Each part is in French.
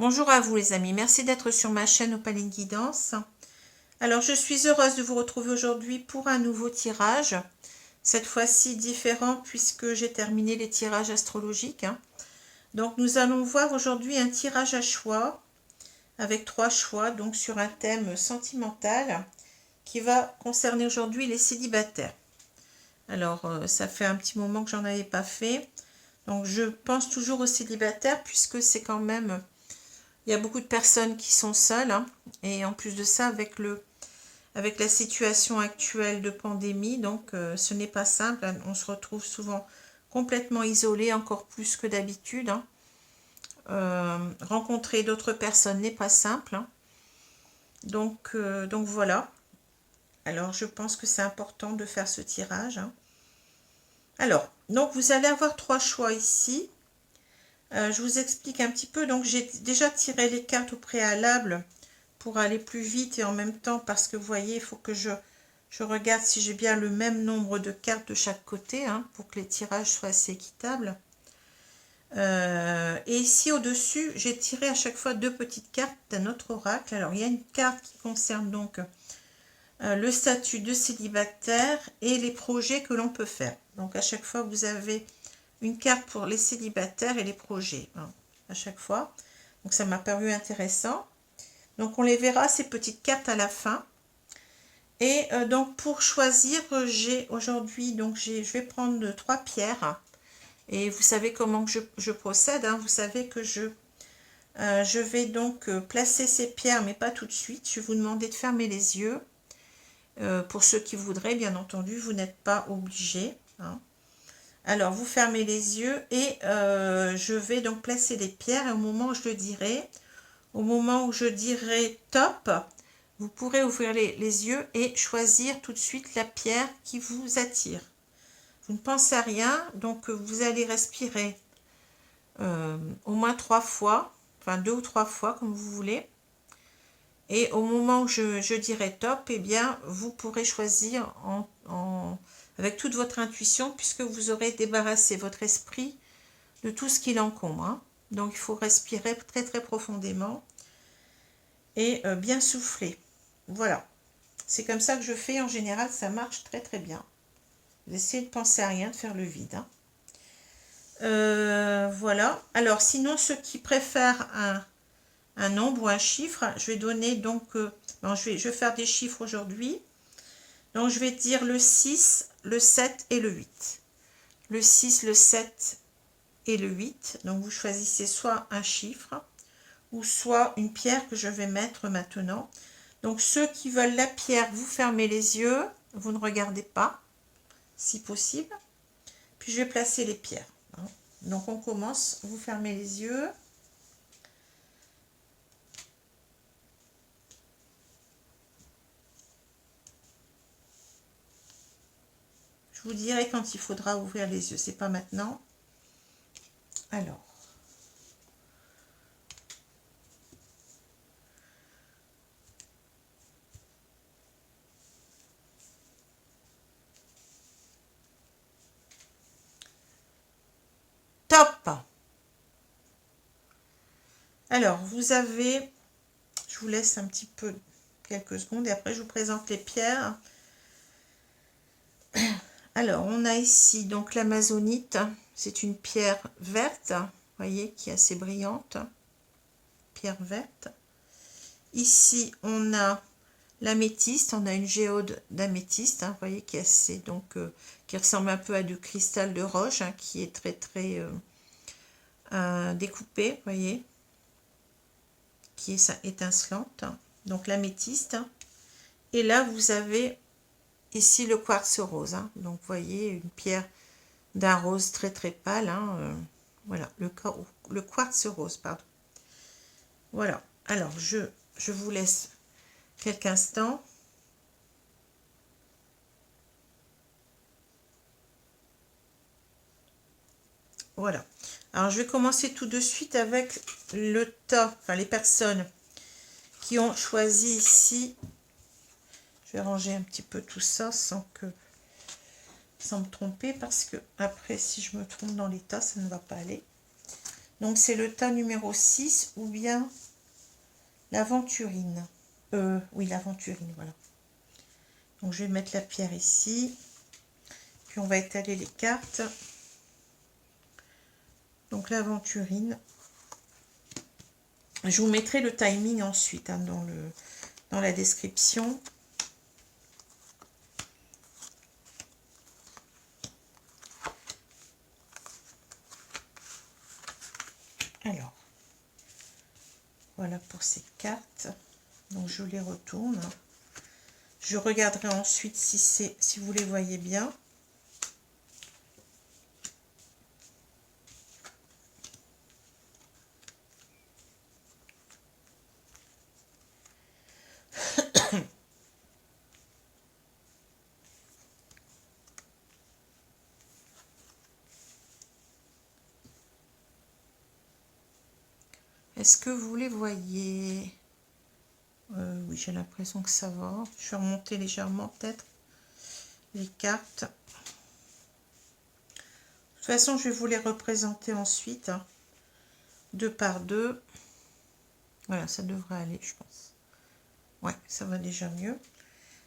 Bonjour à vous les amis, merci d'être sur ma chaîne Opaline Guidance. Alors je suis heureuse de vous retrouver aujourd'hui pour un nouveau tirage. Cette fois-ci différent puisque j'ai terminé les tirages astrologiques. Donc nous allons voir aujourd'hui un tirage à choix avec 3 choix, donc sur un thème sentimental qui va concerner aujourd'hui les célibataires. Alors ça fait un petit moment que j'en avais pas fait. Donc je pense toujours aux célibataires puisque c'est quand même... Il y a beaucoup de personnes qui sont seules, et en plus de ça, avec la situation actuelle de pandémie, donc ce n'est pas simple. On se retrouve souvent complètement isolé, encore plus que d'habitude. Rencontrer d'autres personnes n'est pas simple. Donc voilà. Alors je pense que c'est important de faire ce tirage. Alors, donc vous allez avoir 3 choix ici. Je vous explique un petit peu. Donc j'ai déjà tiré les cartes au préalable pour aller plus vite et en même temps parce que vous voyez, il faut que je regarde si j'ai bien le même nombre de cartes de chaque côté pour que les tirages soient assez équitables. Et ici au-dessus, j'ai tiré à chaque fois 2 petites cartes d'un autre oracle. Alors il y a une carte qui concerne donc le statut de célibataire et les projets que l'on peut faire. Donc à chaque fois, vous avez une carte pour les célibataires et les projets, à chaque fois. Donc ça m'a paru intéressant. Donc on les verra, ces petites cartes, à la fin. Et donc pour choisir, j'ai aujourd'hui, donc je vais prendre 3 pierres. Et vous savez comment que je procède. Vous savez que je vais donc placer ces pierres, mais pas tout de suite. Je vais vous demander de fermer les yeux. Pour ceux qui voudraient, bien entendu, vous n'êtes pas obligés. Alors, vous fermez les yeux et je vais donc placer les pierres. Et au moment où je dirai top, vous pourrez ouvrir les yeux et choisir tout de suite la pierre qui vous attire. Vous ne pensez à rien, donc vous allez respirer au moins 3 fois, enfin 2 ou 3 fois comme vous voulez. Et au moment où je dirai top, eh bien, vous pourrez choisir avec toute votre intuition, puisque vous aurez débarrassé votre esprit de tout ce qui l'encombre. Donc, il faut respirer très très profondément et bien souffler. Voilà. C'est comme ça que je fais. En général, ça marche très très bien. Vous essayez de penser à rien, de faire le vide. Voilà. Alors, sinon, ceux qui préfèrent un nombre ou un chiffre, je vais donner donc... je vais faire des chiffres aujourd'hui. Donc, je vais dire le 6, le 7 et le 8. Le 6, le 7 et le 8. Donc, vous choisissez soit un chiffre ou soit une pierre que je vais mettre maintenant. Donc, ceux qui veulent la pierre, vous fermez les yeux. Vous ne regardez pas, si possible. Puis, je vais placer les pierres. Donc, on commence. Vous fermez les yeux. Je vous dirai quand il faudra ouvrir les yeux. C'est pas maintenant. Alors. Top! Alors, vous avez... Je vous laisse un petit peu, quelques secondes, et après je vous présente les pierres. Alors, on a ici donc l'amazonite. C'est une pierre verte, vous voyez, qui est assez brillante. Pierre verte. Ici, on a l'améthyste. On a une géode d'améthyste, vous voyez, qui est assez, donc, qui ressemble un peu à du cristal de roche, qui est très très découpé, vous voyez, qui est étincelante. Donc l'améthyste. Et là, vous avez ici le quartz rose. Donc, vous voyez, une pierre d'un rose très très pâle. Voilà, le quartz rose, pardon. Voilà. Alors, je vous laisse quelques instants. Voilà. Alors, je vais commencer tout de suite avec le tas, enfin les personnes qui ont choisi ici. Je vais ranger un petit peu tout ça sans me tromper, parce que après, si je me trompe dans les tas, ça ne va pas aller. Donc, c'est le tas numéro 6 ou bien l'aventurine. Oui, l'aventurine, voilà. Donc, je vais mettre la pierre ici. Puis, on va étaler les cartes. Donc, l'aventurine. Je vous mettrai le timing ensuite hein, dans la description. Alors, voilà pour ces cartes. Donc, je les retourne. Je regarderai ensuite si vous les voyez bien. Est-ce que vous les voyez? Oui, j'ai l'impression que ça va. Je vais remonter légèrement peut-être les cartes. De toute façon, je vais vous les représenter ensuite. Hein, 2 par 2. Voilà, ça devrait aller, je pense. Ouais, ça va déjà mieux.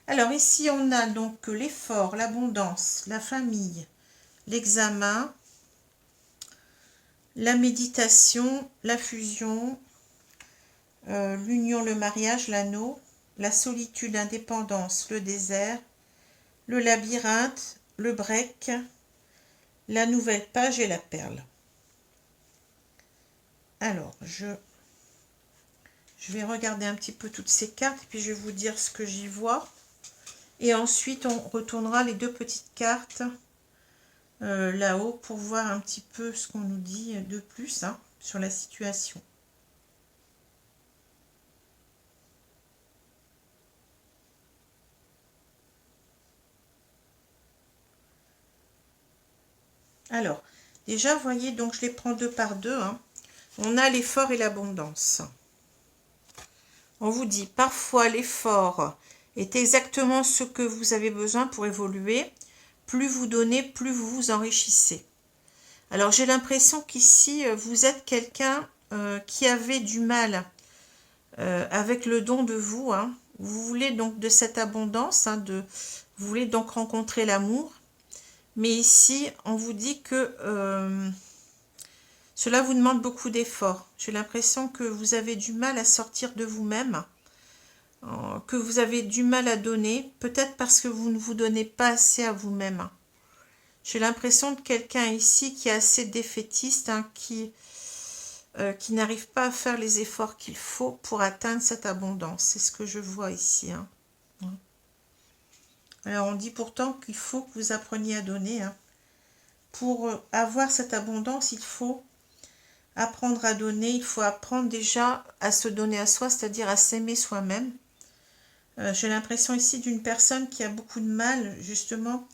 Alors ici, on a donc l'effort, l'abondance, la famille, l'examen, la méditation, la fusion, l'union, le mariage, l'anneau, la solitude, l'indépendance, le désert, le labyrinthe, le break, la nouvelle page et la perle. Alors, je vais regarder un petit peu toutes ces cartes et puis je vais vous dire ce que j'y vois. Et ensuite, on retournera les 2 petites cartes là-haut pour voir un petit peu ce qu'on nous dit de plus hein, sur la situation. Alors, déjà, vous voyez, donc je les prends 2 par 2. Hein. On a l'effort et l'abondance. On vous dit, parfois l'effort est exactement ce que vous avez besoin pour évoluer. Plus vous donnez, plus vous vous enrichissez. Alors, j'ai l'impression qu'ici, vous êtes quelqu'un qui avait du mal avec le don de vous. Hein. Vous voulez donc de cette abondance, hein, vous voulez donc rencontrer l'amour. Mais ici, on vous dit que cela vous demande beaucoup d'efforts. J'ai l'impression que vous avez du mal à sortir de vous-même, que vous avez du mal à donner, peut-être parce que vous ne vous donnez pas assez à vous-même. J'ai l'impression de quelqu'un ici qui est assez défaitiste, hein, qui n'arrive pas à faire les efforts qu'il faut pour atteindre cette abondance. C'est ce que je vois ici. Hein. Alors, on dit pourtant qu'il faut que vous appreniez à donner. Hein. Pour avoir cette abondance, il faut apprendre à donner. Il faut apprendre déjà à se donner à soi, c'est-à-dire à s'aimer soi-même. J'ai l'impression ici d'une personne qui a beaucoup de mal, justement,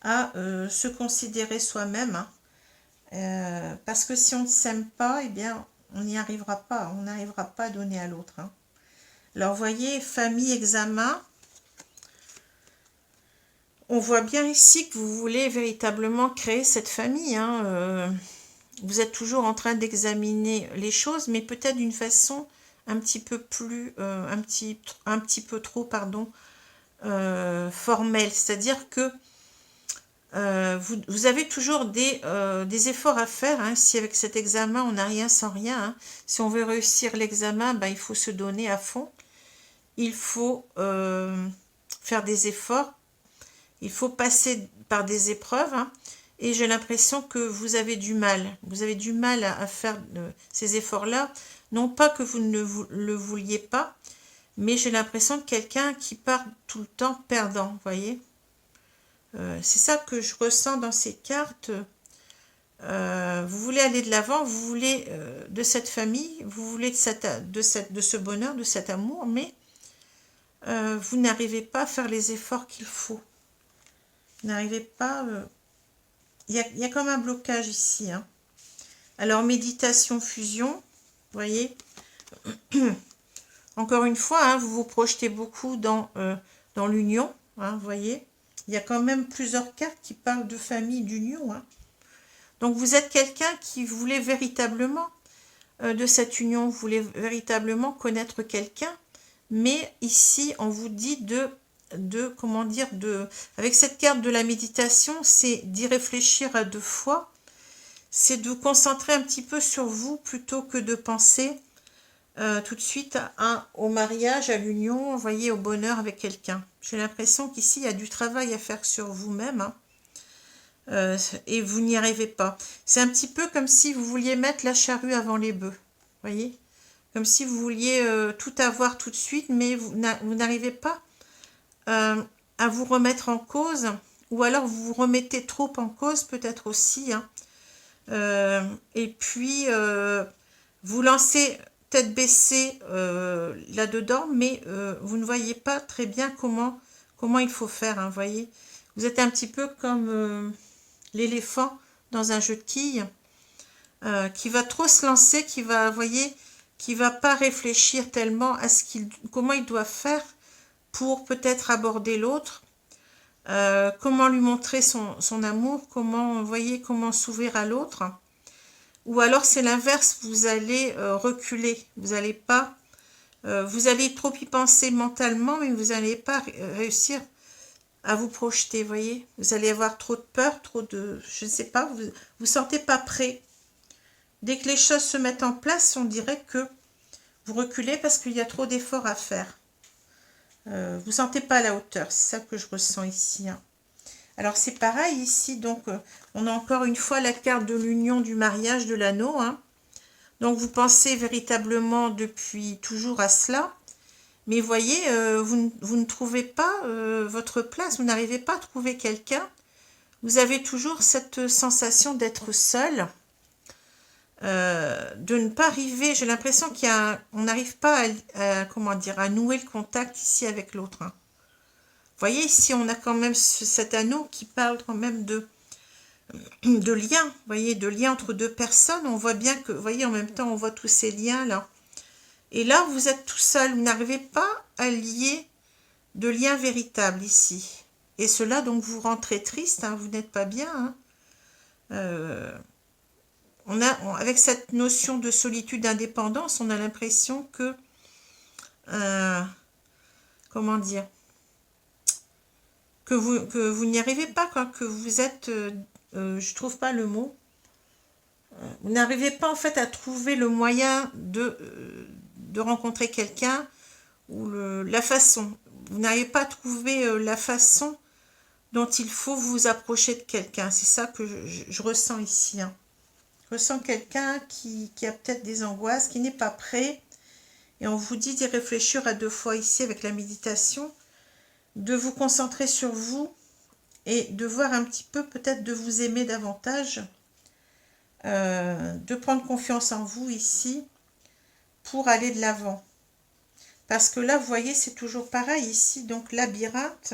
à se considérer soi-même. Hein. Parce que si on ne s'aime pas, eh bien, on n'y arrivera pas. On n'arrivera pas à donner à l'autre. Hein. Alors, vous voyez, famille, examen. On voit bien ici que vous voulez véritablement créer cette famille. Hein. Vous êtes toujours en train d'examiner les choses, mais peut-être d'une façon un petit peu plus, un petit peu trop, pardon, formelle. C'est-à-dire que vous avez toujours des efforts à faire. Hein. Si avec cet examen, on n'a rien sans rien. Hein. Si on veut réussir l'examen, ben, il faut se donner à fond. Il faut faire des efforts. Il faut passer par des épreuves. Hein. Et j'ai l'impression que vous avez du mal. Vous avez du mal à faire ces efforts-là. Non pas que vous ne le vouliez pas, mais j'ai l'impression de quelqu'un qui part tout le temps perdant, vous voyez. C'est ça que je ressens dans ces cartes. Vous voulez aller de l'avant, vous voulez de cette famille, vous voulez de ce bonheur, de cet amour, mais vous n'arrivez pas à faire les efforts qu'il faut. Vous n'arrivez pas... Il y a comme un blocage ici. Hein. Alors, méditation, fusion, vous voyez. Encore une fois, hein, vous vous projetez beaucoup dans l'union, hein, vous voyez. Il y a quand même plusieurs cartes qui parlent de famille, d'union. Hein. Donc, vous êtes quelqu'un qui voulait véritablement de cette union, vous voulez véritablement connaître quelqu'un, mais ici, on vous dit comment dire, avec cette carte de la méditation, c'est d'y réfléchir à 2 fois, c'est de vous concentrer un petit peu sur vous plutôt que de penser tout de suite au mariage, à l'union, vous voyez, au bonheur avec quelqu'un. J'ai l'impression qu'ici, il y a du travail à faire sur vous-même, hein, et vous n'y arrivez pas. C'est un petit peu comme si vous vouliez mettre la charrue avant les bœufs, voyez, comme si vous vouliez tout avoir tout de suite, mais vous n'arrivez pas à vous remettre en cause, ou alors vous vous remettez trop en cause, peut-être aussi, hein. Et puis vous lancez tête baissée là-dedans, mais vous ne voyez pas très bien comment il faut faire, hein, voyez. Vous êtes un petit peu comme l'éléphant dans un jeu de quilles, qui va trop se lancer, qui va pas réfléchir tellement à comment il doit faire pour peut-être aborder l'autre, comment lui montrer son amour, comment, vous voyez, comment s'ouvrir à l'autre. Ou alors c'est l'inverse, vous allez reculer, vous allez trop y penser mentalement, mais vous n'allez pas réussir à vous projeter, vous voyez. Vous allez avoir trop de peur, je ne sais pas, vous sentez pas prêt. Dès que les choses se mettent en place, on dirait que vous reculez parce qu'il y a trop d'efforts à faire. Vous sentez pas à la hauteur, c'est ça que je ressens ici, hein. Alors c'est pareil ici, donc on a encore une fois la carte de l'union, du mariage, de l'anneau, hein. Donc vous pensez véritablement depuis toujours à cela, mais voyez, vous ne trouvez pas votre place, vous n'arrivez pas à trouver quelqu'un, vous avez toujours cette sensation d'être seul, de ne pas arriver, j'ai l'impression qu'on n'arrive pas comment dire, à nouer le contact ici avec l'autre, hein. Vous voyez, ici, on a quand même cet anneau qui parle quand même de lien, vous voyez, de lien entre 2 personnes. On voit bien que, vous voyez, en même temps, on voit tous ces liens-là. Et là, vous êtes tout seul, vous n'arrivez pas à lier de lien véritable ici. Et cela, donc, vous rend très triste, hein, vous n'êtes pas bien, hein. Avec cette notion de solitude, d'indépendance, on a l'impression que, comment dire, que vous n'y arrivez pas, quoi, que vous êtes, je trouve pas le mot, vous n'arrivez pas en fait à trouver le moyen de rencontrer quelqu'un, ou la façon, vous n'arrivez pas à trouver la façon dont il faut vous approcher de quelqu'un, c'est ça que je ressens ici, hein. Je ressens quelqu'un qui a peut-être des angoisses, qui n'est pas prêt, et on vous dit d'y réfléchir à 2 fois ici avec la méditation, de vous concentrer sur vous et de voir un petit peu, peut-être de vous aimer davantage, de prendre confiance en vous ici pour aller de l'avant. Parce que là, vous voyez, c'est toujours pareil ici, donc labyrinthe.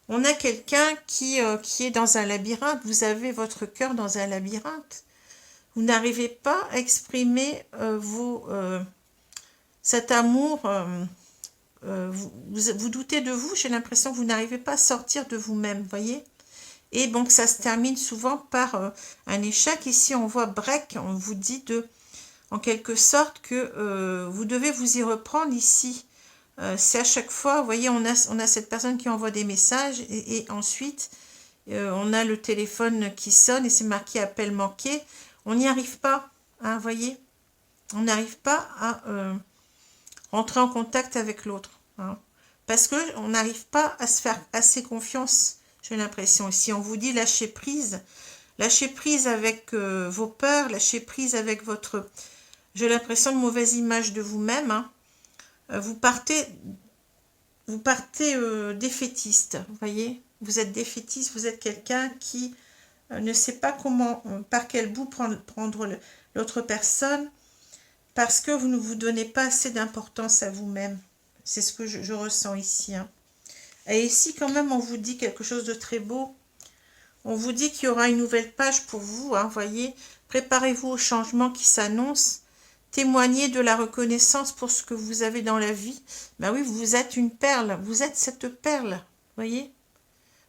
On a quelqu'un qui est dans un labyrinthe, vous avez votre cœur dans un labyrinthe. Vous n'arrivez pas à exprimer cet amour. Vous doutez de vous, j'ai l'impression que vous n'arrivez pas à sortir de vous-même, voyez. Et donc ça se termine souvent par un échec. Ici on voit break, on vous dit en quelque sorte que vous devez vous y reprendre ici. C'est à chaque fois, vous voyez, on a cette personne qui envoie des messages et ensuite on a le téléphone qui sonne et c'est marqué appel manqué. On n'y arrive pas, hein, voyez. On n'arrive pas à rentrer en contact avec l'autre, hein, parce qu'on n'arrive pas à se faire assez confiance, j'ai l'impression. Ici, on vous dit lâcher prise avec vos peurs, lâcher prise avec votre, j'ai l'impression, de mauvaise image de vous-même, hein. Vous partez défaitiste, vous voyez, vous êtes défaitiste, vous êtes quelqu'un qui ne sait pas par quel bout prendre l'autre personne, parce que vous ne vous donnez pas assez d'importance à vous-même. C'est ce que je ressens ici, hein. Et ici, quand même, on vous dit quelque chose de très beau. On vous dit qu'il y aura une nouvelle page pour vous, hein, voyez. Préparez-vous au changement qui s'annonce. Témoignez de la reconnaissance pour ce que vous avez dans la vie. Ben oui, vous êtes une perle. Vous êtes cette perle, voyez.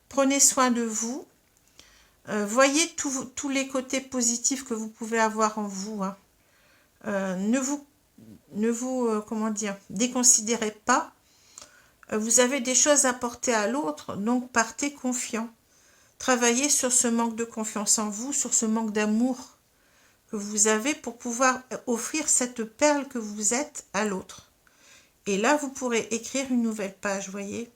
Prenez soin de vous. Voyez tous les côtés positifs que vous pouvez avoir en vous. Hein. Ne vous comment dire, déconsidérez pas. Vous avez des choses à apporter à l'autre, donc partez confiant. Travaillez sur ce manque de confiance en vous, sur ce manque d'amour que vous avez pour pouvoir offrir cette perle que vous êtes à l'autre. Et là, vous pourrez écrire une nouvelle page, voyez.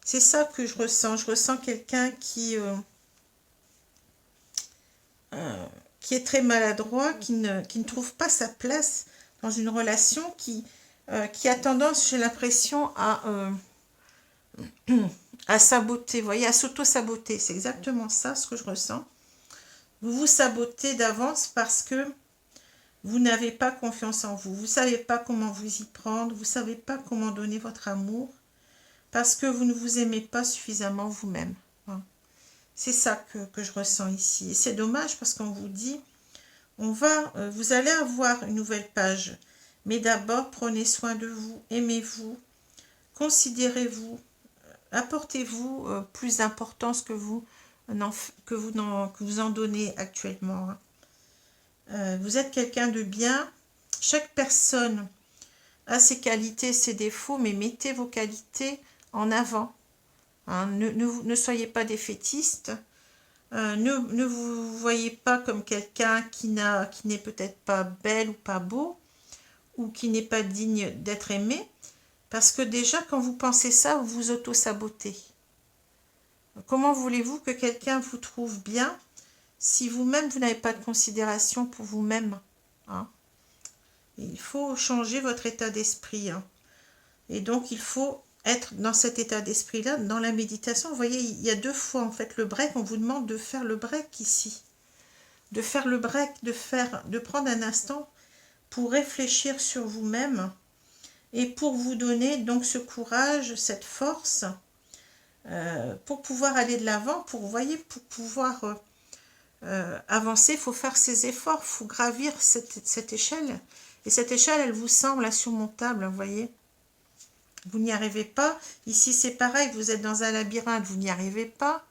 C'est ça que je ressens. Je ressens quelqu'un qui est très maladroit, qui ne trouve pas sa place dans une relation, qui a tendance, j'ai l'impression, à saboter, vous voyez, à s'auto-saboter. C'est exactement ça ce que je ressens. Vous vous sabotez d'avance parce que vous n'avez pas confiance en vous. Vous ne savez pas comment vous y prendre. Vous ne savez pas comment donner votre amour parce que vous ne vous aimez pas suffisamment vous-même. C'est ça que je ressens ici. Et c'est dommage parce qu'on vous dit, vous allez avoir une nouvelle page. Mais d'abord, prenez soin de vous, aimez-vous, considérez-vous, apportez-vous plus d'importance que vous en donnez actuellement. Vous êtes quelqu'un de bien. Chaque personne a ses qualités, ses défauts, mais mettez vos qualités en avant. Hein, ne soyez pas défaitistes. Ne vous voyez pas comme quelqu'un qui n'est peut-être pas belle ou pas beau, ou qui n'est pas digne d'être aimé, parce que déjà, quand vous pensez ça, vous vous auto-sabotez. Comment voulez-vous que quelqu'un vous trouve bien si vous-même, vous n'avez pas de considération pour vous-même, hein? Il faut changer votre état d'esprit. Hein. Et donc, il faut être dans cet état d'esprit-là, dans la méditation. Vous voyez, il y a 2 fois, en fait, le break. On vous demande de faire le break ici. De faire le break, de prendre un instant pour réfléchir sur vous-même et pour vous donner donc ce courage, cette force, pour pouvoir aller de l'avant, pour pouvoir avancer, il faut faire ces efforts, il faut gravir cette échelle. Et cette échelle, elle vous semble insurmontable, vous voyez. Vous n'y arrivez pas. Ici, c'est pareil, vous êtes dans un labyrinthe, vous n'y arrivez pas.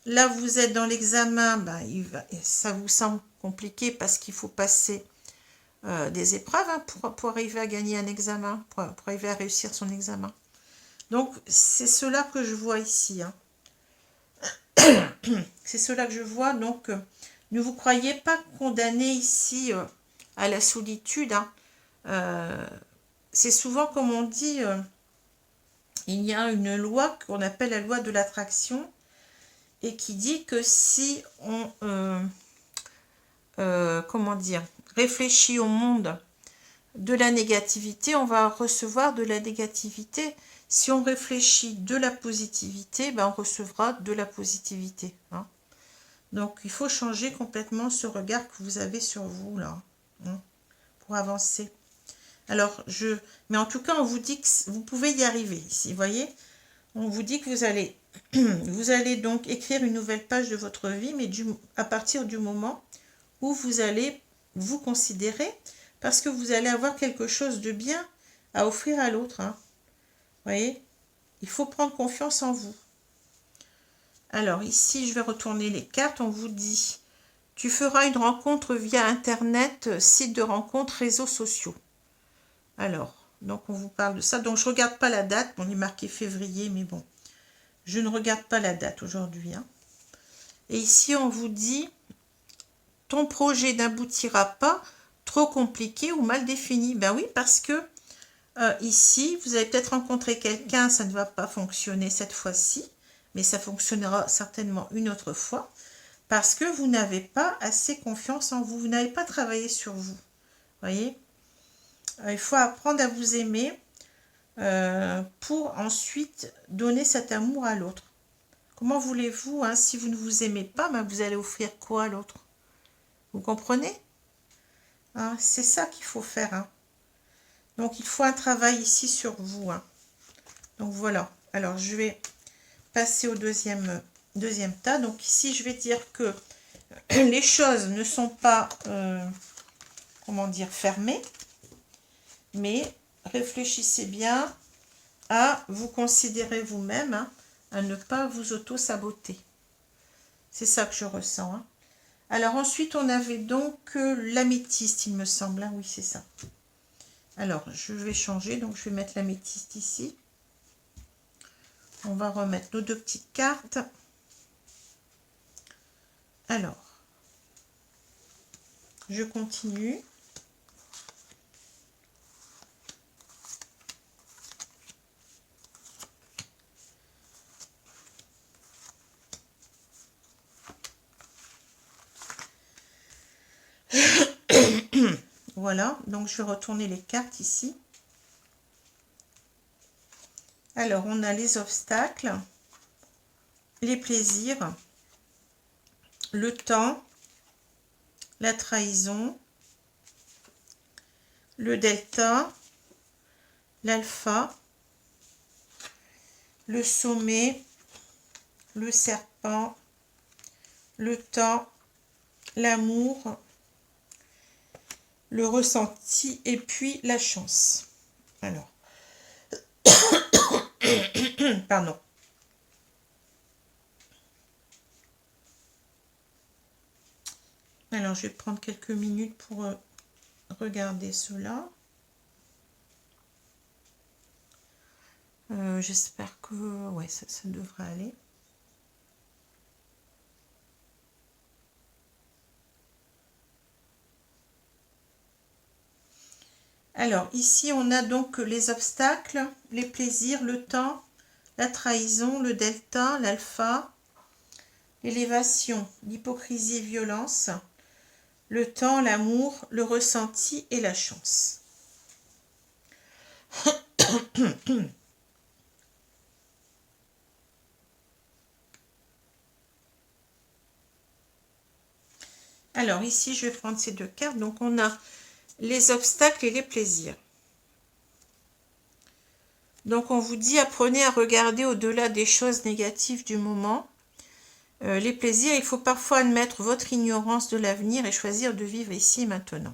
Là, vous êtes dans l'examen, ben, ça vous semble compliqué parce qu'il faut passer des épreuves hein, pour arriver à gagner un examen, pour arriver à réussir son examen. Donc, c'est cela que je vois ici. Hein. C'est cela que je vois. Donc, ne vous croyez pas condamné ici à la solitude. Hein. C'est souvent, comme on dit, il y a une loi qu'on appelle la loi de l'attraction et qui dit que si on comment dire, réfléchit au monde de la négativité, on va recevoir de la négativité. Si on réfléchit de la positivité, ben on recevra de la positivité. Hein. Donc, il faut changer complètement ce regard que vous avez sur vous, là, hein, pour avancer. Alors, mais en tout cas, on vous dit que vous pouvez y arriver ici, vous voyez. On vous dit que vous allez donc écrire une nouvelle page de votre vie, mais à partir du moment où vous allez vous considérer, parce que vous allez avoir quelque chose de bien à offrir à l'autre. Hein. Vous voyez, il faut prendre confiance en vous. Alors ici, je vais retourner les cartes. On vous dit, tu feras une rencontre via Internet, site de rencontre, réseaux sociaux. Alors, donc on vous parle de ça. Donc je ne regarde pas la date. On est marqué février, mais bon, je ne regarde pas la date aujourd'hui. Hein. Et ici, on vous dit, ton projet n'aboutira pas, trop compliqué ou mal défini. Ben oui, parce que ici, vous avez peut-être rencontré quelqu'un, ça ne va pas fonctionner cette fois-ci, mais ça fonctionnera certainement une autre fois, parce que vous n'avez pas assez confiance en vous, vous n'avez pas travaillé sur vous. Voyez, il faut apprendre à vous aimer pour ensuite donner cet amour à l'autre. Comment voulez-vous, hein, si vous ne vous aimez pas, ben vous allez offrir quoi à l'autre? Vous comprenez? Hein, c'est ça qu'il faut faire. Hein. Donc, il faut un travail ici sur vous. Hein. Donc, voilà. Alors, je vais passer au deuxième tas. Donc, ici, je vais dire que les choses ne sont pas, comment dire, fermées. Mais réfléchissez bien à vous considérer vous-même, hein, à ne pas vous auto-saboter. C'est ça que je ressens. Hein. Alors ensuite, on avait donc l'améthyste, il me semble. Hein. Oui, c'est ça. Alors, je vais changer. Donc, je vais mettre l'améthyste ici. On va remettre nos deux petites cartes. Alors, je continue. Voilà, donc je vais retourner les cartes ici. Alors, on a les obstacles, les plaisirs, le temps, la trahison, le delta, l'alpha, le sommet, le serpent, le temps, l'amour, le ressenti et puis la chance. Alors, pardon. Alors, je vais prendre quelques minutes pour regarder cela. J'espère que ouais, ça devrait aller. Alors, ici, on a donc les obstacles, les plaisirs, le temps, la trahison, le delta, l'alpha, l'élévation, l'hypocrisie et violence, le temps, l'amour, le ressenti et la chance. Alors, ici, je vais prendre ces deux cartes. Donc, on a les obstacles et les plaisirs. Donc, on vous dit, apprenez à regarder au-delà des choses négatives du moment. Les plaisirs, il faut parfois admettre votre ignorance de l'avenir et choisir de vivre ici et maintenant.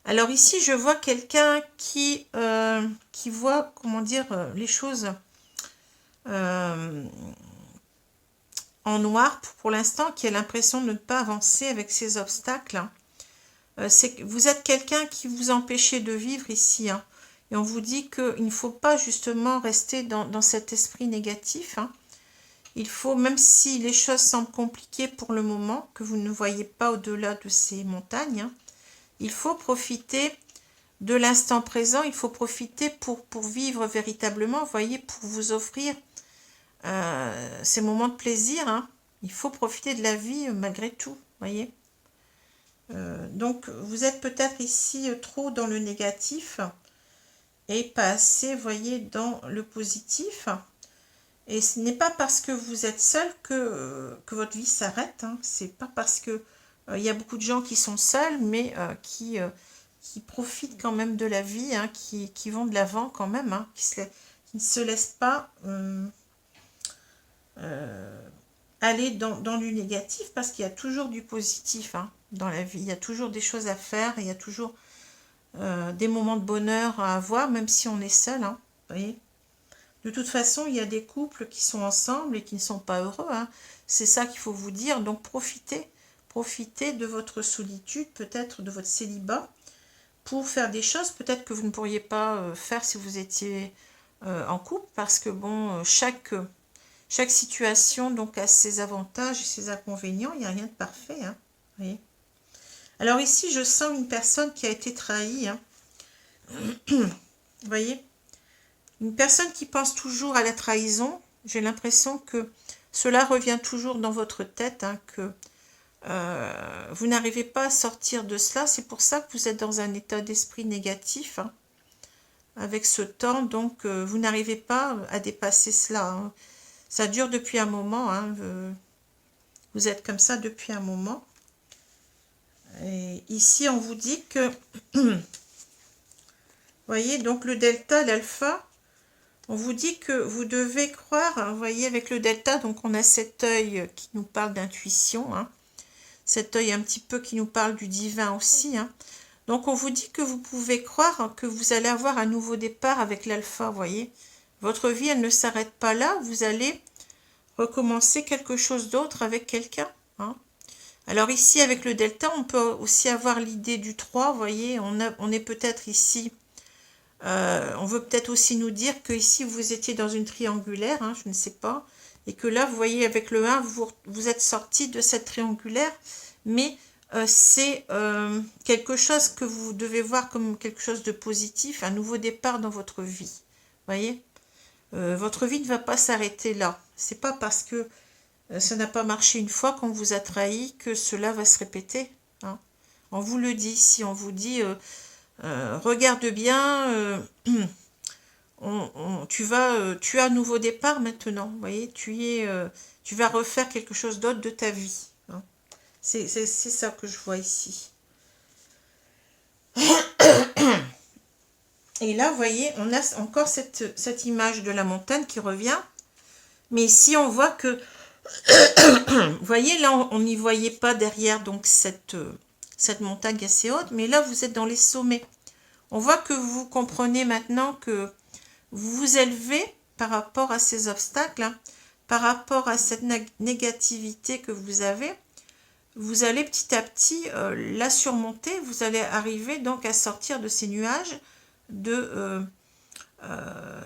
Alors, ici, je vois quelqu'un qui voit, comment dire, les choses en noir pour l'instant, qui a l'impression de ne pas avancer avec ces obstacles. Vous êtes quelqu'un qui vous empêchez de vivre ici. Hein. Et on vous dit qu'il ne faut pas justement rester dans cet esprit négatif. Hein. Il faut, même si les choses semblent compliquées pour le moment, que vous ne voyez pas au-delà de ces montagnes, hein, il faut profiter de l'instant présent. Il faut profiter pour vivre véritablement, vous voyez, pour vous offrir ces moments de plaisir. Hein. Il faut profiter de la vie malgré tout, voyez. Donc, vous êtes peut-être ici trop dans le négatif et pas assez, voyez, dans le positif. Et ce n'est pas parce que vous êtes seul que votre vie s'arrête. Hein. C'est pas parce que il y a beaucoup de gens qui sont seuls, mais qui profitent quand même de la vie, hein, qui vont de l'avant quand même, hein, qui ne se laissent pas aller dans du négatif, parce qu'il y a toujours du positif hein, dans la vie. Il y a toujours des choses à faire, il y a toujours des moments de bonheur à avoir, même si on est seul. Hein, vous voyez. De toute façon, il y a des couples qui sont ensemble et qui ne sont pas heureux. Hein. C'est ça qu'il faut vous dire. Donc, profitez de votre solitude, peut-être de votre célibat, pour faire des choses peut-être que vous ne pourriez pas faire si vous étiez en couple, parce que bon, chaque situation donc a ses avantages et ses inconvénients. Il n'y a rien de parfait. Hein. Vous voyez. Alors ici, je sens une personne qui a été trahie. Hein. Vous voyez, une personne qui pense toujours à la trahison. J'ai l'impression que cela revient toujours dans votre tête, hein, que vous n'arrivez pas à sortir de cela. C'est pour ça que vous êtes dans un état d'esprit négatif, hein, avec ce temps. Donc, vous n'arrivez pas à dépasser cela. Hein. Ça dure depuis un moment. Hein, vous êtes comme ça depuis un moment. Et ici, on vous dit que, vous voyez, donc le delta, l'alpha, on vous dit que vous devez croire, hein, vous voyez, avec le delta, donc on a cet œil qui nous parle d'intuition, hein, cet œil un petit peu qui nous parle du divin aussi. Hein. Donc, on vous dit que vous pouvez croire que vous allez avoir un nouveau départ avec l'alpha, vous voyez. Votre vie, elle ne s'arrête pas là, vous allez recommencer quelque chose d'autre avec quelqu'un. hein. Alors ici, avec le delta, on peut aussi avoir l'idée du 3, vous voyez, on est peut-être ici, on veut peut-être aussi nous dire que ici, vous étiez dans une triangulaire, hein, je ne sais pas, et que là, vous voyez, avec le 1, vous êtes sorti de cette triangulaire, mais c'est quelque chose que vous devez voir comme quelque chose de positif, un nouveau départ dans votre vie, vous voyez. Votre vie ne va pas s'arrêter là, c'est pas parce que ça n'a pas marché une fois qu'on vous a trahi que cela va se répéter, hein. On vous le dit, si on vous dit regarde bien, tu as un nouveau départ maintenant, vous voyez, tu vas refaire quelque chose d'autre de ta vie, hein. C'est ça que je vois ici. Et là, vous voyez, on a encore cette image de la montagne qui revient, mais ici on voit que vous voyez, là, on n'y voyait pas derrière donc cette montagne assez haute, mais là, vous êtes dans les sommets. On voit que vous comprenez maintenant que vous vous élevez par rapport à ces obstacles, hein, par rapport à cette négativité que vous avez. Vous allez petit à petit la surmonter, vous allez arriver donc à sortir de ces nuages, de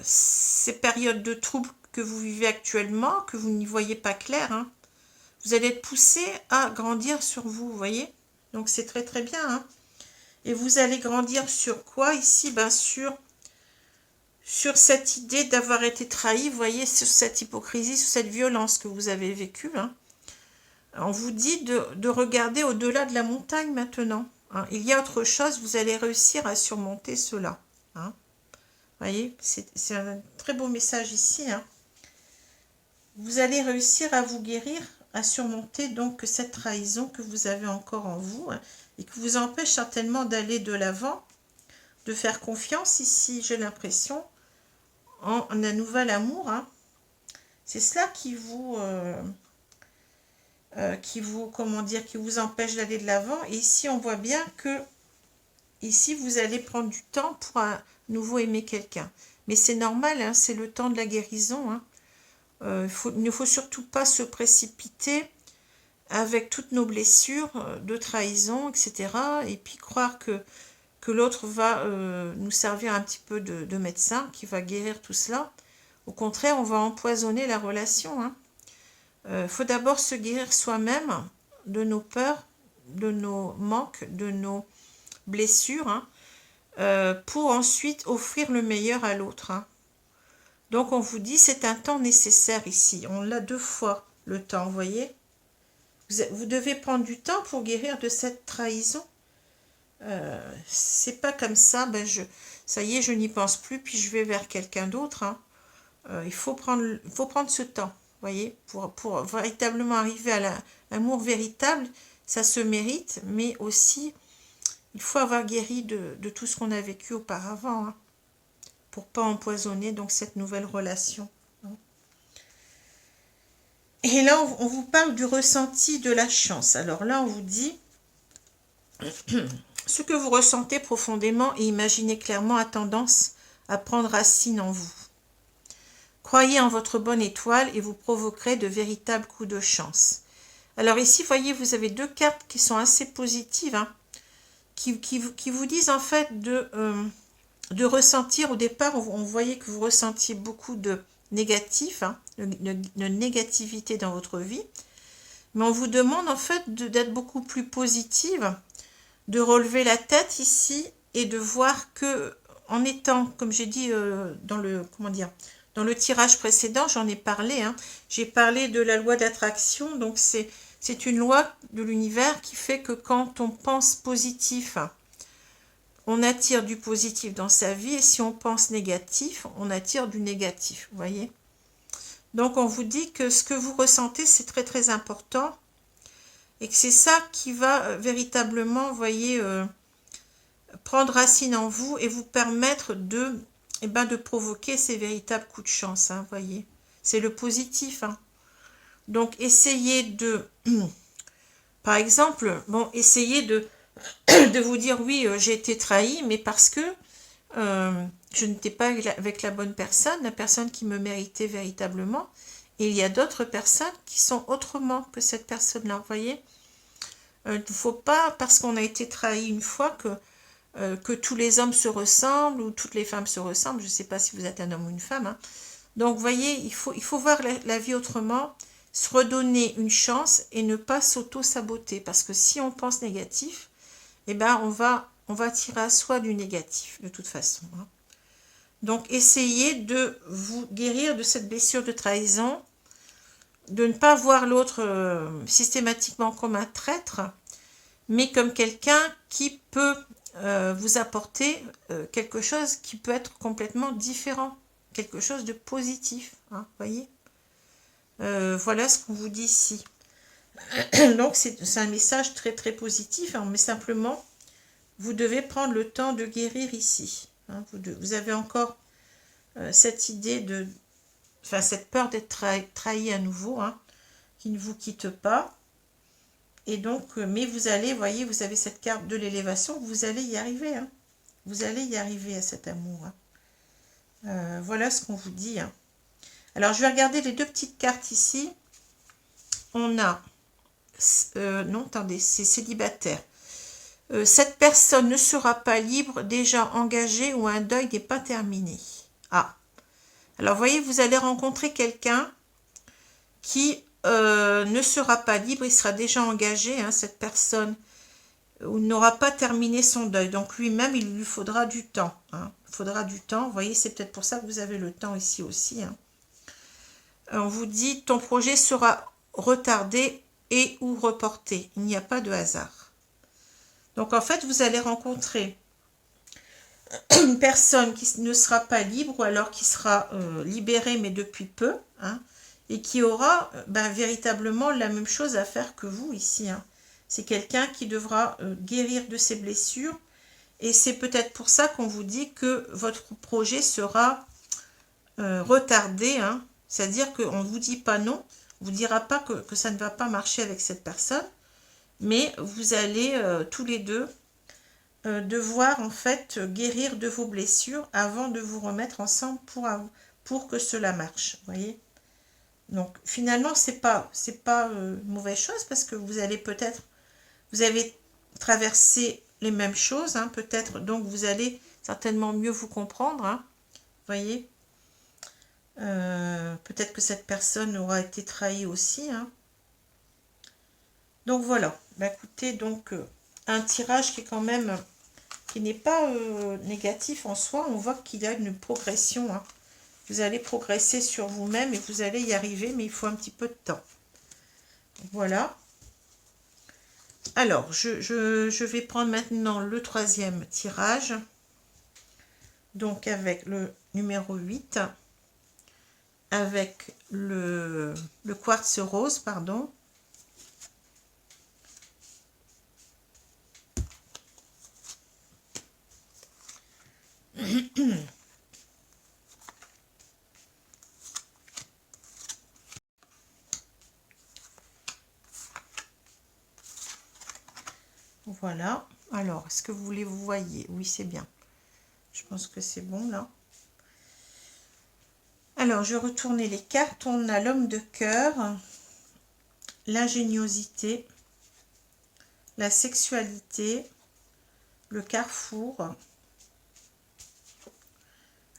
ces périodes de troubles que vous vivez actuellement, que vous n'y voyez pas clair, hein. Vous allez être poussé à grandir sur vous, vous voyez. Donc c'est très très bien, hein. Et vous allez grandir sur quoi ici? Ben sur cette idée d'avoir été trahi, vous voyez, sur cette hypocrisie, sur cette violence que vous avez vécue, hein. On vous dit de regarder au-delà de la montagne maintenant, hein. Il y a autre chose, vous allez réussir à surmonter cela, hein. Vous voyez, c'est un très beau message ici, hein. Vous allez réussir à vous guérir, à surmonter donc cette trahison que vous avez encore en vous, hein, et qui vous empêche certainement d'aller de l'avant, de faire confiance ici, j'ai l'impression, en un nouvel amour, hein. C'est cela qui vous comment dire, qui vous empêche d'aller de l'avant. Et ici, on voit bien que ici, vous allez prendre du temps pour à nouveau aimer quelqu'un. Mais c'est normal, hein, c'est le temps de la guérison, hein. Il ne faut surtout pas se précipiter avec toutes nos blessures de trahison, etc. Et puis croire que l'autre va nous servir un petit peu de médecin qui va guérir tout cela. Au contraire, on va empoisonner la relation, hein. Faut d'abord se guérir soi-même de nos peurs, de nos manques, de nos blessures, hein, pour ensuite offrir le meilleur à l'autre, hein. Donc on vous dit c'est un temps nécessaire ici. On l'a 2 fois le temps, vous voyez. Vous devez prendre du temps pour guérir de cette trahison. C'est pas comme ça, ben ça y est, je n'y pense plus, puis je vais vers quelqu'un d'autre, hein. Il faut prendre ce temps, vous voyez, pour véritablement arriver à l'amour véritable. Ça se mérite, mais aussi il faut avoir guéri de tout ce qu'on a vécu auparavant, hein, pour pas empoisonner donc cette nouvelle relation, hein. Et là, on vous parle du ressenti de la chance. Alors là, on vous dit ce que vous ressentez profondément et imaginez clairement a tendance à prendre racine en vous. Croyez en votre bonne étoile et vous provoquerez de véritables coups de chance. Alors ici, vous voyez, vous avez 2 cartes qui sont assez positives, hein, qui vous disent en fait de ressentir. Au départ, on voyait que vous ressentiez beaucoup de négatif, hein, de négativité dans votre vie. Mais on vous demande en fait d'être beaucoup plus positive, de relever la tête ici et de voir que, en étant, comme j'ai dit dans le tirage précédent, j'en ai parlé, hein, j'ai parlé de la loi d'attraction. Donc c'est une loi de l'univers qui fait que quand on pense positif, on attire du positif dans sa vie, et si on pense négatif, on attire du négatif, vous voyez. Donc on vous dit que ce que vous ressentez, c'est très très important, et que c'est ça qui va véritablement, vous voyez, prendre racine en vous et vous permettre de provoquer ces véritables coups de chance, hein, vous voyez. C'est le positif, hein. Donc essayez de, par exemple, essayez de vous dire oui, j'ai été trahi, mais parce que je n'étais pas avec la bonne personne, la personne qui me méritait véritablement, Et il y a d'autres personnes qui sont autrement que cette personne-là, vous voyez. Il ne faut pas, parce qu'on a été trahi une fois, que tous les hommes se ressemblent ou toutes les femmes se ressemblent. Je ne sais pas si vous êtes un homme ou une femme. Hein. Donc, vous voyez, il faut voir la vie autrement, se redonner une chance et ne pas s'auto-saboter. Parce que si on pense négatif, eh ben, on va tirer à soi du négatif, de toute façon. Hein. Donc, essayez de vous guérir de cette blessure de trahison, de ne pas voir l'autre systématiquement comme un traître, mais comme quelqu'un qui peut vous apporter quelque chose qui peut être complètement différent, quelque chose de positif, hein, voyez. Voilà ce qu'on vous dit ici. Donc, c'est un message très très positif, hein, mais simplement, vous devez prendre le temps de guérir ici. Hein, vous avez encore cette idée de... Enfin, cette peur d'être trahi à nouveau, hein, qui ne vous quitte pas. Et donc, mais vous allez, voyez, vous avez cette carte de l'élévation, vous allez y arriver. Hein. Vous allez y arriver à cet amour. Hein. Voilà ce qu'on vous dit. Hein. Alors, je vais regarder les deux petites cartes ici. On a... non, attendez, c'est célibataire. Cette personne ne sera pas libre, déjà engagée ou un deuil n'est pas terminé. Ah. Alors, vous voyez, vous allez rencontrer quelqu'un qui ne sera pas libre, il sera déjà engagé, hein, cette personne, ou n'aura pas terminé son deuil. Donc, lui-même, il lui faudra du temps. Hein. Il faudra du temps. Vous voyez, c'est peut-être pour ça que vous avez le temps ici aussi. Hein. On vous dit, ton projet sera retardé et ou reporté. Il n'y a pas de hasard. Donc, en fait, vous allez rencontrer une personne qui ne sera pas libre ou alors qui sera libérée, mais depuis peu, hein, et qui aura véritablement la même chose à faire que vous ici. Hein. C'est quelqu'un qui devra guérir de ses blessures et c'est peut-être pour ça qu'on vous dit que votre projet sera retardé. Hein. C'est-à-dire qu'on ne vous dit pas non, on ne vous dira pas que ça ne va pas marcher avec cette personne, mais vous allez tous les deux devoir en fait guérir de vos blessures avant de vous remettre ensemble pour que cela marche, voyez. Donc finalement c'est pas une mauvaise chose parce que vous allez peut-être, vous avez traversé les mêmes choses, hein, peut-être, donc vous allez certainement mieux vous comprendre, hein, voyez. Peut-être que cette personne aura été trahie aussi, hein. Donc voilà, écoutez, donc un tirage qui est quand même qui n'est pas négatif en soi, on voit qu'il y a une progression. Hein. Vous allez progresser sur vous-même et vous allez y arriver, mais il faut un petit peu de temps. Voilà. Alors, je vais prendre maintenant le troisième tirage. Donc, avec le numéro 8, avec le quartz rose, pardon. Voilà. Alors, est-ce que vous voyez? Oui, c'est bien. Je pense que c'est bon, là. Alors, je vais retourner les cartes. On a l'homme de cœur, l'ingéniosité, la sexualité, le carrefour,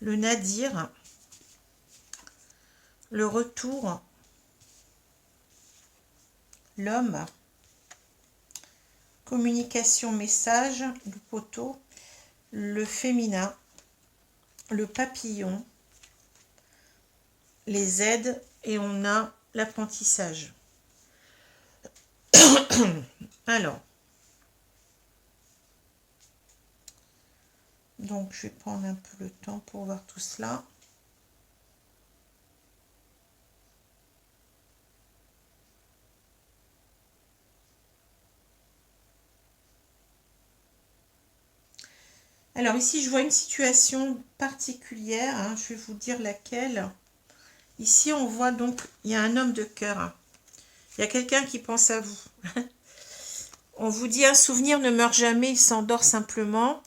le nadir, le retour, l'homme, communication message, le poteau, le féminin, le papillon, les aides et on a l'apprentissage. Alors, donc je vais prendre un peu le temps pour voir tout cela. Alors ici, je vois une situation particulière, hein, je vais vous dire laquelle. Ici, on voit donc, il y a un homme de cœur. Hein. Il y a quelqu'un qui pense à vous. On vous dit, un souvenir ne meurt jamais, il s'endort simplement.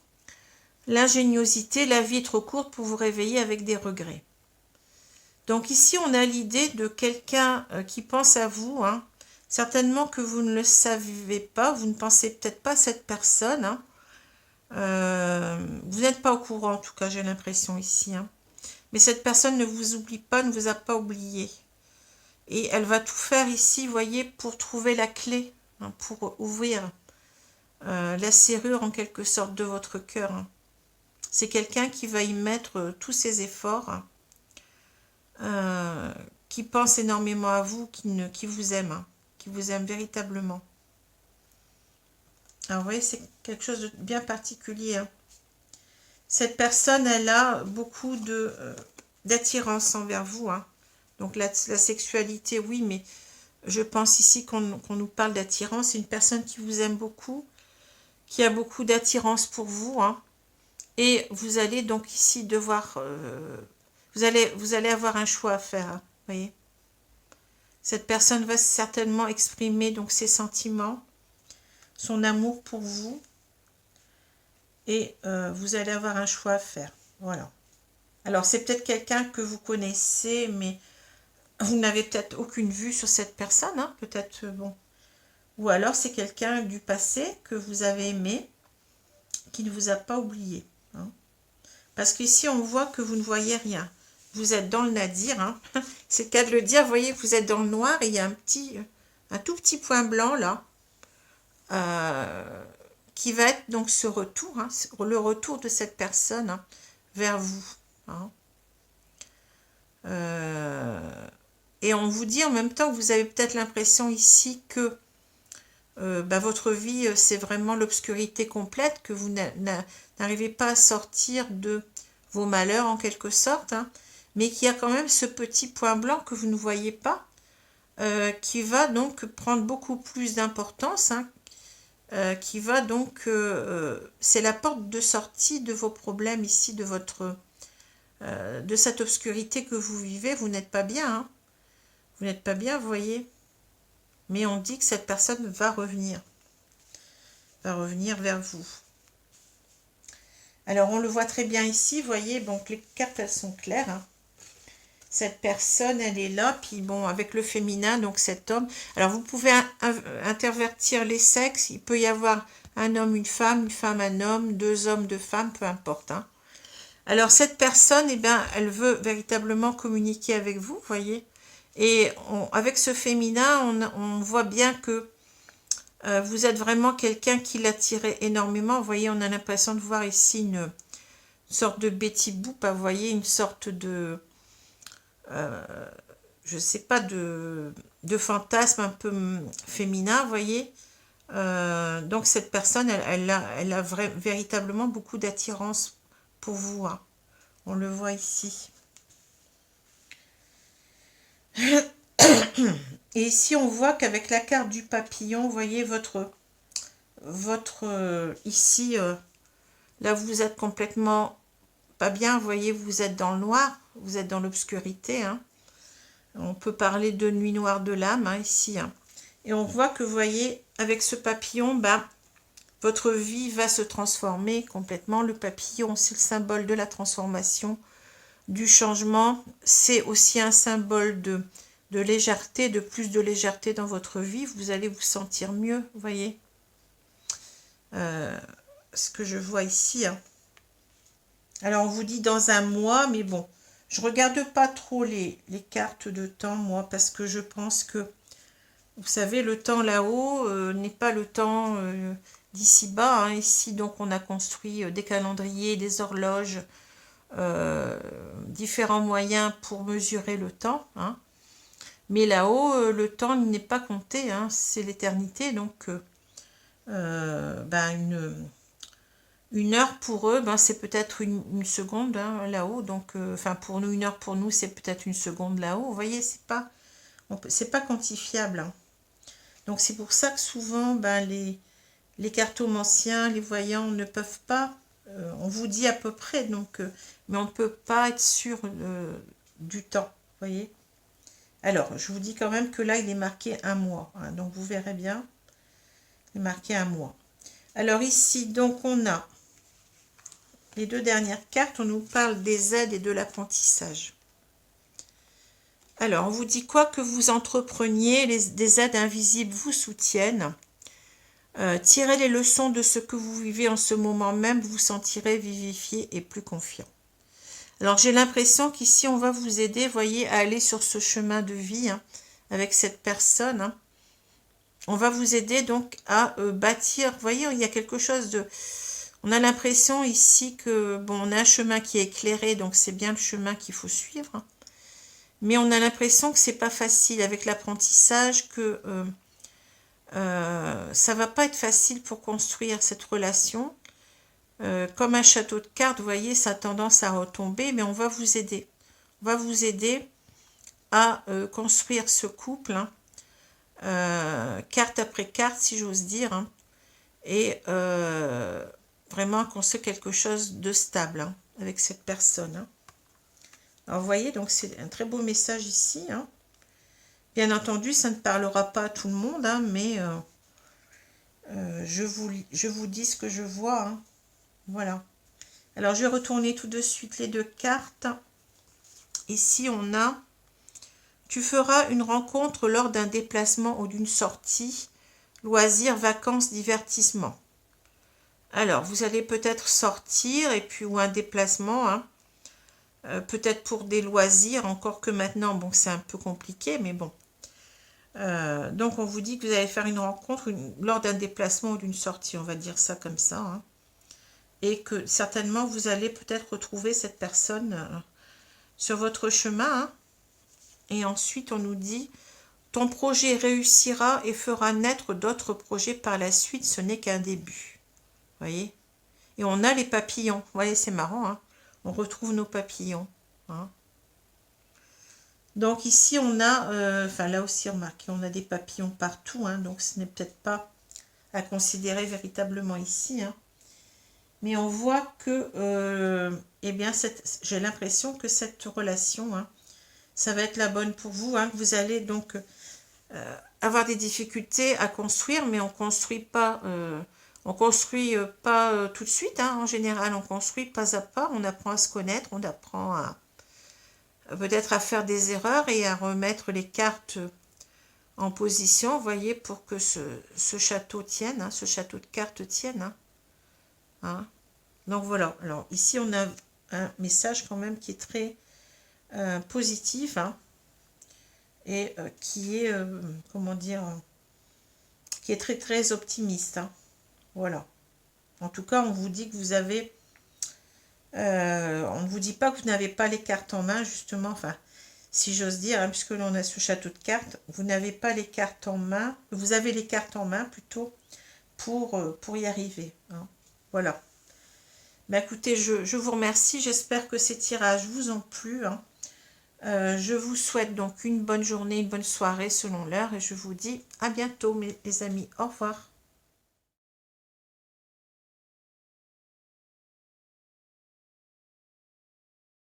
L'ingéniosité, la vie est trop courte pour vous réveiller avec des regrets. Donc ici, on a l'idée de quelqu'un qui pense à vous. Hein. Certainement que vous ne le savez pas, vous ne pensez peut-être pas à cette personne. Hein. Vous n'êtes pas au courant, en tout cas, j'ai l'impression ici. Hein. Mais cette personne ne vous oublie pas, ne vous a pas oublié. Et elle va tout faire ici, vous voyez, pour trouver la clé, hein, pour ouvrir la serrure en quelque sorte de votre cœur. Hein. C'est quelqu'un qui va y mettre tous ses efforts. Hein. Qui pense énormément à vous, qui vous aime, hein, qui vous aime véritablement. Alors, vous voyez, c'est quelque chose de bien particulier. Hein. Cette personne, elle a beaucoup d'attirance envers vous. Hein. Donc, la sexualité, oui, mais je pense ici qu'on nous parle d'attirance. C'est une personne qui vous aime beaucoup, qui a beaucoup d'attirance pour vous. Hein. Et vous allez donc ici devoir... vous allez avoir un choix à faire, hein, voyez. Cette personne va certainement exprimer donc ses sentiments, son amour pour vous, et vous allez avoir un choix à faire. Voilà. Alors c'est peut-être quelqu'un que vous connaissez, mais vous n'avez peut-être aucune vue sur cette personne, hein, peut-être bon. Ou alors c'est quelqu'un du passé que vous avez aimé, qui ne vous a pas oublié. Hein. Parce qu'ici on voit que vous ne voyez rien. Vous êtes dans le nadir, hein. C'est le cas de le dire, vous voyez que vous êtes dans le noir et il y a un tout petit point blanc là, qui va être donc ce retour, hein, le retour de cette personne hein, vers vous. Hein. Et on vous dit en même temps que vous avez peut-être l'impression ici que votre vie c'est vraiment l'obscurité complète, que vous n'arrivez pas à sortir de vos malheurs en quelque sorte, hein, mais qu'il y a quand même ce petit point blanc que vous ne voyez pas, qui va donc prendre beaucoup plus d'importance, hein, qui va donc... c'est la porte de sortie de vos problèmes ici, de cette obscurité que vous vivez. Vous n'êtes pas bien, hein. Vous n'êtes pas bien, vous voyez. Mais on dit que cette personne va revenir vers vous. Alors, on le voit très bien ici, vous voyez, donc les cartes, elles sont claires. Hein. Cette personne, elle est là, puis bon, avec le féminin, donc cet homme. Alors, vous pouvez intervertir les sexes. Il peut y avoir un homme, un homme, deux hommes, deux femmes, peu importe. Hein. Alors, cette personne, eh bien, elle veut véritablement communiquer avec vous, vous voyez. Et avec ce féminin, on voit bien que vous êtes vraiment quelqu'un qui l'attirait énormément. Vous voyez, on a l'impression de voir ici une sorte de Betty Boop, vous voyez, une sorte de, je ne sais pas, de fantasme un peu féminin, vous voyez. Donc cette personne, elle a véritablement beaucoup d'attirance pour vous. Hein. On le voit ici. Et ici, on voit qu'avec la carte du papillon, vous voyez ici, là, vous êtes complètement pas bien. Vous voyez, vous êtes dans le noir, vous êtes dans l'obscurité. Hein. On peut parler de nuit noire de l'âme, hein, ici. Hein. Et on voit que, vous voyez, avec ce papillon, votre vie va se transformer complètement. Le papillon, c'est le symbole de la transformation, du changement. C'est aussi un symbole de légèreté, de plus de légèreté dans votre vie. Vous allez vous sentir mieux, vous voyez. Ce que je vois ici. Hein. Alors, on vous dit dans un mois, mais bon, je regarde pas trop les cartes de temps, moi, parce que je pense que, vous savez, le temps là-haut n'est pas le temps d'ici-bas. Hein. Ici, donc, on a construit des calendriers, des horloges, différents moyens pour mesurer le temps. Hein. Mais là-haut, le temps n'est pas compté, hein, c'est l'éternité. Donc, une heure pour eux, c'est peut-être une seconde hein, là-haut. Donc, enfin, pour nous, une heure pour nous, c'est peut-être une seconde là-haut. Vous voyez, c'est pas quantifiable. Hein. Donc, c'est pour ça que souvent, les cartomanciens, les voyants ne peuvent pas. On vous dit à peu près, donc, mais on ne peut pas être sûr du temps. Vous voyez. Alors, je vous dis quand même que là, il est marqué un mois. Hein, donc, vous verrez bien. Il est marqué un mois. Alors, ici, donc, on a les deux dernières cartes. On nous parle des aides et de l'apprentissage. Alors, on vous dit quoi que vous entrepreniez, des aides invisibles vous soutiennent. Tirez les leçons de ce que vous vivez en ce moment même, vous vous sentirez vivifié et plus confiant. Alors, j'ai l'impression qu'ici, on va vous aider, voyez, à aller sur ce chemin de vie avec cette personne. On va vous aider donc à bâtir, vous voyez, il y a quelque chose de... On a l'impression ici que, bon, on a un chemin qui est éclairé, donc c'est bien le chemin qu'il faut suivre. Mais on a l'impression que c'est pas facile avec l'apprentissage, que ça va pas être facile pour construire cette relation. Comme un château de cartes, vous voyez, ça a tendance à retomber, mais on va vous aider. On va vous aider à construire ce couple, carte après carte, si j'ose dire, et vraiment construire quelque chose de stable avec cette personne. Alors, vous voyez, donc c'est un très beau message ici. Bien entendu, ça ne parlera pas à tout le monde, mais je vous dis ce que je vois. Voilà. Alors, je vais retourner tout de suite les deux cartes. Ici, on a « Tu feras une rencontre lors d'un déplacement ou d'une sortie, loisirs, vacances, divertissement. » Alors, vous allez peut-être sortir et puis ou un déplacement, peut-être pour des loisirs, encore que maintenant, bon, c'est un peu compliqué, mais bon. Donc, on vous dit que vous allez faire une rencontre lors d'un déplacement ou d'une sortie, on va dire ça comme ça. Et que certainement, vous allez peut-être retrouver cette personne sur votre chemin. Et ensuite, on nous dit « Ton projet réussira et fera naître d'autres projets par la suite, ce n'est qu'un début. » Vous voyez? Et on a les papillons. Vous voyez, c'est marrant. On retrouve nos papillons. Donc ici, on a, enfin là aussi, remarquez, on a des papillons partout. Donc ce n'est peut-être pas à considérer véritablement ici. Mais on voit que, eh bien, j'ai l'impression que cette relation, ça va être la bonne pour vous. Que vous allez donc avoir des difficultés à construire, mais on construit pas... on construit pas tout de suite, en général, on construit pas à pas, on apprend à se connaître, on apprend à peut-être à faire des erreurs et à remettre les cartes en position, vous voyez, pour que ce château tienne, ce château de cartes tienne. Donc voilà, alors ici on a un message quand même qui est très positif, et qui est, comment dire, qui est très très optimiste. Voilà. En tout cas, on vous dit que vous avez... on ne vous dit pas que vous n'avez pas les cartes en main, justement. Enfin, si j'ose dire, puisque l'on a ce château de cartes, vous n'avez pas les cartes en main. Vous avez les cartes en main, plutôt, pour y arriver. Voilà. Écoutez, je vous remercie. J'espère que ces tirages vous ont plu. Je vous souhaite donc une bonne journée, une bonne soirée selon l'heure. Et je vous dis à bientôt, mes amis. Au revoir.